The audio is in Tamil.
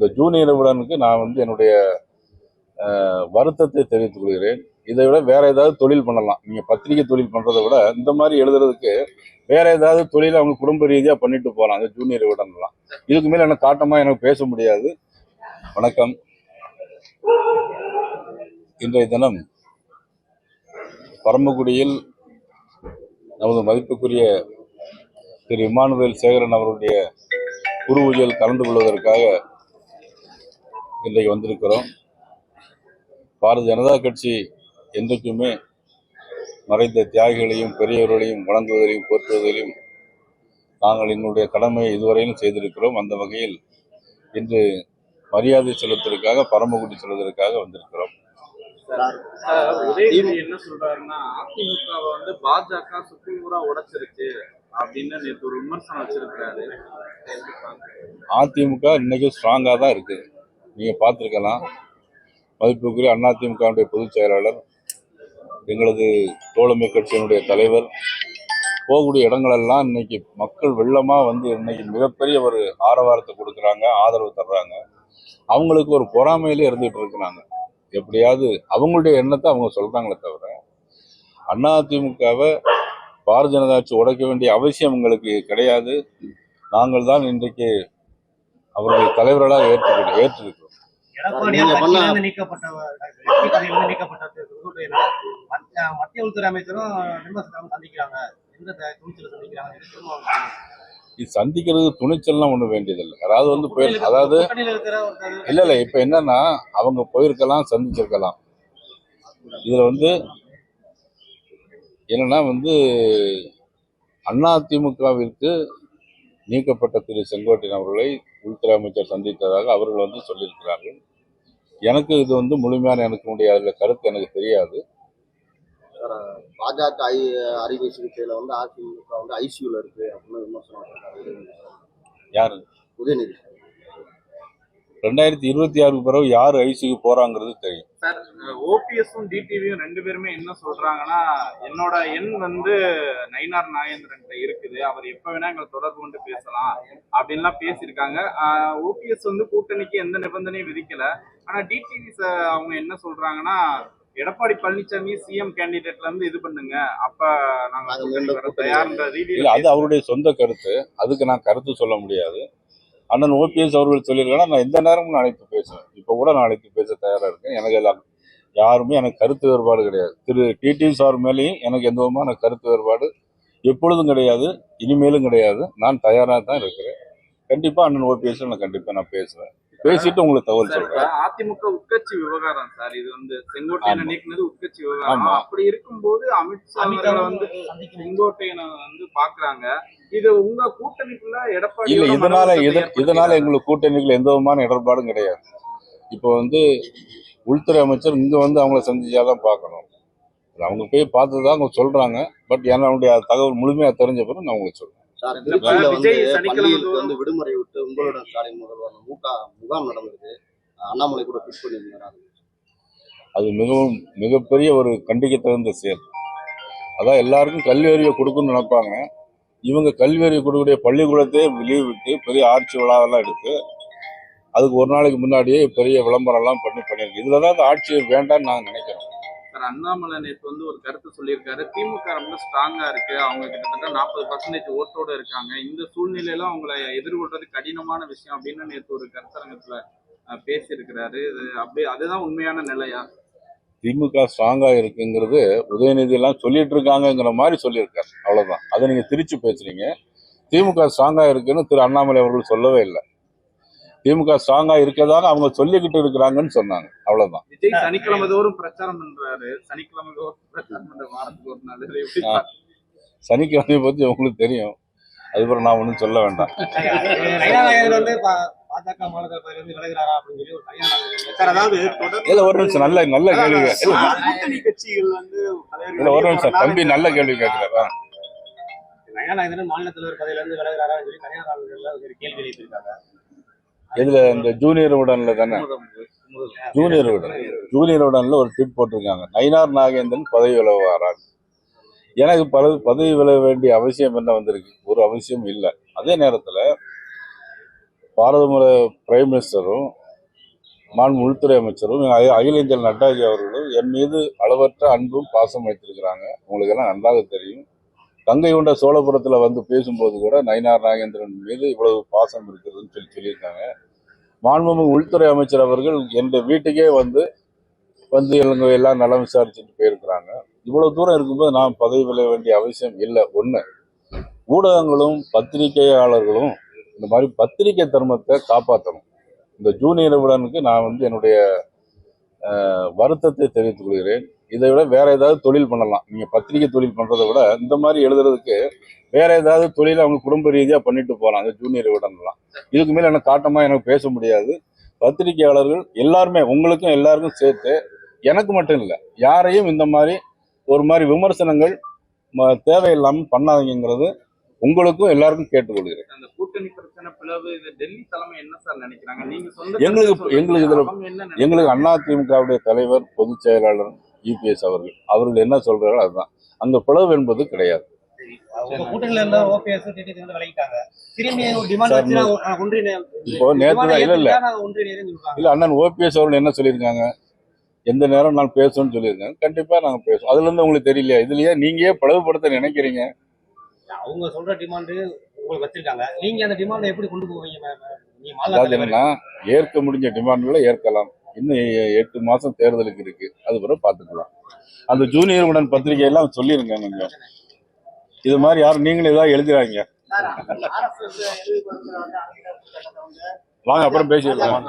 இந்த ஜூனியர் உடனுக்கு நான் வந்து என்னுடைய வருத்தத்தை தெரிவித்துக் கொள்கிறேன். இதை விட வேற ஏதாவது தொழில் பண்ணலாம். நீங்க பத்திரிகை தொழில் பண்றதை விட இந்த மாதிரி எழுதுறதுக்கு வேற ஏதாவது தொழில் அவங்க குடும்ப ரீதியா பண்ணிட்டு போகலாம். அந்த ஜூனியர் உடன்லாம் இதுக்கு மேல எனக்கு காட்டமா எனக்கு பேச முடியாது. வணக்கம். இன்றைய தினம் பரமக்குடியில் நமது மதிப்புக்குரிய திரு இமானுவேல் சேகரன் அவருடைய குரு பூஜையில் கலந்து கொள்வதற்காக இன்றைக்கு வந்திருக்கிறோம். பாரதிய ஜனதா கட்சி என்றைக்குமே மறைந்த தியாகிகளையும் பெரியவர்களையும் வணங்குவதிலும் போற்றுவதிலும் நாங்கள் எங்களுடைய கடமையை இதுவரையிலும் செய்திருக்கிறோம். அந்த வகையில் இன்று மரியாதை செலுத்துவதற்காக பரமக்குடி செல்வதற்காக வந்திருக்கிறோம். உதயநிதி என்ன சொல்றாருன்னா, அதிமுகவை வந்து பாஜக சுக்குநூறா உடைச்சிருச்சு அப்படின்னு நேற்று ஒரு விமர்சனம் வச்சிருக்கிறாரு. அதிமுக இன்னைக்கு ஸ்ட்ராங்கா தான் இருக்கு. நீங்க பார்த்திருக்கலாம். மதிப்புக்குரிய அதிமுகவுடைய பொதுச் செயலாளர், எங்களது தோழமை கட்சியினுடைய தலைவர் போகக்கூடிய இடங்களெல்லாம் இன்னைக்கு மக்கள் வெள்ளமா வந்து இன்னைக்கு மிகப்பெரிய ஒரு ஆரவாரத்தை கொடுக்குறாங்க, ஆதரவு தர்றாங்க. அவங்களுக்கு ஒரு பொறாமையிலே இருந்துகிட்டு இருக்கிறாங்க. எப்படியாவது அவங்களுடைய எண்ணத்தை அவங்க சொல்றாங்களே தவிர அதிமுகவை பாரதிய ஜனதா கட்சி உடைக்க வேண்டிய அவசியம் உங்களுக்கு கிடையாது. நாங்கள் தான் இன்றைக்கு அவர்கள் தலைவர்களாக ஏற்றிருக்கிறோம். மத்திய உள்துறை அமைச்சரும் சந்திக்கிறாங்க. இது சந்திக்கிறது துணிச்சல்லாம் ஒண்ணு வேண்டியதில்லை. யாராவது வந்து அதாவது இல்ல இப்ப என்னன்னா அவங்க போயிருக்கலாம், சந்திச்சிருக்கலாம். இதுல வந்து என்னன்னா வந்து அதிமுகவிற்கு நீக்கப்பட்ட திரு செங்கோட்டையன் அவர்களை உள்துறை அமைச்சர் சந்தித்ததாக அவர்கள் வந்து சொல்லியிருக்கிறார்கள். எனக்கு இது வந்து முழுமையான எனக்கு அதுல கருத்து எனக்கு தெரியாது. பாஜக அறுவை சிகிச்சையில வந்து அதிமுக வந்து ஐசியூல இருக்கு அப்படின்னு விமர்சனம். யாரு? உதயநிதி. 2026 பிறகு யாரு ஐசியூ போறாங்கிறது தெரியும். சார், ஓபிஎஸும் டிடிவியும் ரெண்டு பேருமே என்ன சொல்றாங்கன்னா, என்னோட எண் வந்து நயினார் நாகேந்திரன் இருக்குது, அவர் எப்ப வேணா எங்களை தொடர்பு கொண்டு பேசலாம் அப்படின்லாம் பேசியிருக்காங்க. ஓபிஎஸ் வந்து கூட்டணிக்கு எந்த நிபந்தனையும் விதிக்கல. ஆனா டிடிவி அவங்க என்ன சொல்றாங்கன்னா, எடப்பாடி பழனிசாமி சிஎம் கேண்டிடேட்ல இருந்து இது பண்ணுங்க, அப்ப நாங்க தயார்ன்ற ரீதியில். அது அவருடைய சொந்த கருத்து, அதுக்கு நான் கருத்து சொல்ல முடியாது. அண்ணன் ஓபிஎஸ் அவர்கள் சொல்லியிருக்காங்கன்னா நான் எந்த நேரமும் நான் அழைத்து பேசுவேன். இப்போ கூட நான் அழைத்து பேச தயாரா இருக்கேன். எனக்கு எல்லாம் யாருமே எனக்கு கருத்து வேறுபாடு கிடையாது. திரு டிடிவி சார் மேலேயும் எனக்கு எந்த விதமான கருத்து வேறுபாடு எப்பொழுதும் கிடையாது, இனிமேலும் கிடையாது. நான் தயாராக தான் இருக்கிறேன். கண்டிப்பா அண்ணன் ஓபிஎஸ் நான் கண்டிப்பா நான் பேசுவேன். பேசிட்டு உங்களுக்கு தகவல் சொல்றேன். அதிமுக உட்கட்சி விவகாரம் சார், இது வந்து செங்கோட்டையனை நீக்கினது உட்கட்சி விவகாரம். அப்படி இருக்கும்போது அமித்ஷா வந்து செங்கோட்டையனை வந்து பாக்குறாங்க. இது உங்க கூட்டணிக்குள்ள எடப்பாடி இல்ல, இதனால எங்களுக்கு கூட்டணிக்குள்ள எந்த விதமான இடர்பாடும் கிடையாது. இப்போ வந்து உள்துறை அமைச்சர் இங்க வந்து அவங்கள சந்திச்சாதான் பார்க்கணும். அவங்க போய் பார்த்துதான் அவங்க சொல்றாங்க. பட் என்னுடைய தகவல் முழுமையா தெரிஞ்ச பிறகு நான் உங்களுக்கு சொல்றேன். விடுமுறை விட்டு உங்களோட ஸ்டாலின் முதல்வர் முகாம் நடந்திருக்கு. அண்ணாமலை கூட பிக் பண்ணியிருந்தாரு. அது மிகப்பெரிய ஒரு கண்டிக்க தகுந்த செயல். அதான் எல்லாருக்கும் கல்வி அறிவை கொடுக்கணும்னு நினைப்பாங்க. இவங்க கல்வி அறிவு கொடுக்கக்கூடிய பள்ளிக்கூடத்தையே லீவ் விட்டு பெரிய ஆட்சி விழாவெல்லாம் எடுத்து அதுக்கு ஒரு நாளைக்கு முன்னாடியே பெரிய விளம்பரம் எல்லாம் பண்ணிருக்கு. இதுலதான் அந்த ஆட்சி வேண்டாம்னு நான் நினைக்கிறேன். அண்ணாமலை நேற்று வந்து ஒரு கருத்து சொல்லியிருக்காரு, திமுக ரொம்ப ஸ்ட்ராங்கா இருக்கு, அவங்க கிட்டத்தட்ட 40% ஓட்டோட இருக்காங்க, இந்த சூழ்நிலையில அவங்களை எதிர்கொள்றது கடினமான விஷயம் அப்படின்னு நேற்று ஒரு கருத்தரங்கத்துல பேசியிருக்கிறாரு. அதுதான் உண்மையான நிலையா? திமுக ஸ்ட்ராங்கா இருக்குங்கிறது உதயநிதி எல்லாம் சொல்லிட்டு இருக்காங்கிற மாதிரி சொல்லியிருக்காரு. அவ்வளவுதான். அதை நீங்க திருச்சி பேசுறீங்க. திமுக ஸ்ட்ராங்கா இருக்குன்னு திரு அண்ணாமலை அவர்கள் சொல்லவே இல்லை. திமுக ஸ்ட்ராங்கா இருக்கதான அவங்க சொல்லிக்கிட்டு இருக்கிறாங்கன்னு சொன்னாங்க. அவ்வளவுதான். விஜய் சனிக்கிழமை தோறும் பிரச்சாரம் பண்றாரு. சனிக்கிழமை தோறும் பிரச்சாரம் பண்ற வாரத்துக்கு ஒரு நாள். சனிக்கிழமையை பத்தி உங்களுக்கு தெரியும். அதுக்கப்புறம் நான் ஒன்றும் சொல்ல வேண்டாம். ஒரு நிமிஷம் நல்ல கேள்வி. ஒரு நிமிஷம் தம்பி, நல்ல கேள்வி கேட்கிறாரா? மாநில தலைவர் பதவியில இருந்து விலகிறாரா சொல்லி தனியார் கேள்வி எழுப்பியிருக்காங்க. இதுல இந்த ஜூனியர் உடன்ல தானே, ஜூனியர் உடன்ல ஒரு ட்வீட் போட்டிருக்காங்க, நயினார் நாகேந்திரன் பதவி விலகுவாரார். எனக்கு பதவி விலக வேண்டிய அவசியம் என்ன வந்திருக்கு? ஒரு அவசியம் இல்லை. அதே நேரத்துல பாரத பிரைம் மினிஸ்டரும் மாண்பு உள்துறை அமைச்சரும் அகில இந்திய நட்டாஜி அவர்களும் என் மீது அளவற்ற அன்பும் பாசம் வைத்திருக்கிறாங்க. உங்களுக்கு எல்லாம் நன்றாக தெரியும். கங்கை கொண்ட சோழபுரத்தில் வந்து பேசும்போது கூட நயினார் நாகேந்திரன் மீது இவ்வளவு பாசம் இருக்கிறதுன்னு சொல்லியிருக்காங்க. மாண்புமிகு உள்துறை அமைச்சர் அவர்கள் என் வீட்டுக்கே வந்து எங்க எல்லாம் நலம் விசாரிச்சுட்டு போயிருக்கிறாங்க. இவ்வளவு தூரம் இருக்கும்போது நான் பதவி விலக வேண்டிய அவசியம் இல்லை. ஒண்ணு, ஊடகங்களும் பத்திரிகையாளர்களும் இந்த மாதிரி பத்திரிகை தர்மத்தை காப்பாற்றணும். இந்த ஜூனியர் நிறுவனனுக்கு நான் என்னுடைய வருத்தத்தை தெரிவித்துக் கொள்கிறேன். இதை விட வேற ஏதாவது தொழில் பண்ணலாம். நீங்க பத்திரிகை தொழில் பண்றதை விட இந்த மாதிரி எழுதுறதுக்கு வேற ஏதாவது தொழில் அவங்க குடும்ப ரீதியா பண்ணிட்டு போறாங்க. ஜூனியர் நிறுவனம்லாம் இதுக்கு மேல எனக்கு காட்டமா எனக்கு பேச முடியாது. பத்திரிகையாளர்கள் எல்லாருமே, உங்களுக்கும் எல்லாருக்கும் சேர்த்து, எனக்கு மட்டும் இல்லை, யாரையும் இந்த மாதிரி ஒரு மாதிரி விமர்சனங்கள் தேவையில்லாமல் பண்ணாதீங்கிறது உங்களுக்கும் எல்லாருக்கும் கேட்டுக்கொள்கிறேன். அந்த கூட்டணி பிரச்சனை பிளவு இது டெல்லி தலைமை என்ன சார் நினைக்கிறாங்க? நீங்க சொந்த எங்களுக்கு அதிமுகவுடைய தலைவர் பொதுச் செயலாளர் இபிஎஸ் அவர்கள் என்ன சொல்றாங்களோ அதுதான். அங்க பிளவு என்பது கிடையாது. கூட்டணியில இருந்த ஓபிஎஸ் டிடிவி வந்து விலகிட்டாங்க. திரும்பி ஒரு டிமாண்ட் வச்சு இப்போ நேற்று இல்ல அண்ணன் ஓபிஎஸ் அவர்கள் என்ன சொல்லியிருக்காங்க, எந்த நேரம் நான் பேசணும்னு சொல்லியிருக்காங்க. கண்டிப்பா நாங்க பேசுவோம். அதுல இருந்து உங்களுக்கு தெரியலையா? இதுலயே நீங்க பிளவுபடுத்த நினைக்கிறீங்க? அவங்க சொல்ற டிமாண்ட் உங்களுக்கு வச்சிருக்காங்க. நீங்க அந்த டிமாண்ட் எப்படி கொண்டு போவீங்க? அதாவது என்னன்னா, ஏற்க முடிஞ்ச டிமாண்ட்களை ஏற்கலாம். இன்னும் 8 மாசம் தேர்தலுக்கு இருக்கு. அது பிறகு பார்த்துக்கலாம். அந்த ஜூனியர் உடன் பத்திரிகையெல்லாம் சொல்லிருங்க. கொஞ்சம் இது மாதிரி யாரும் நீங்களும் ஏதாவது எழுதுறாங்க, வாங்க அப்புறம் பேசிடலாம்.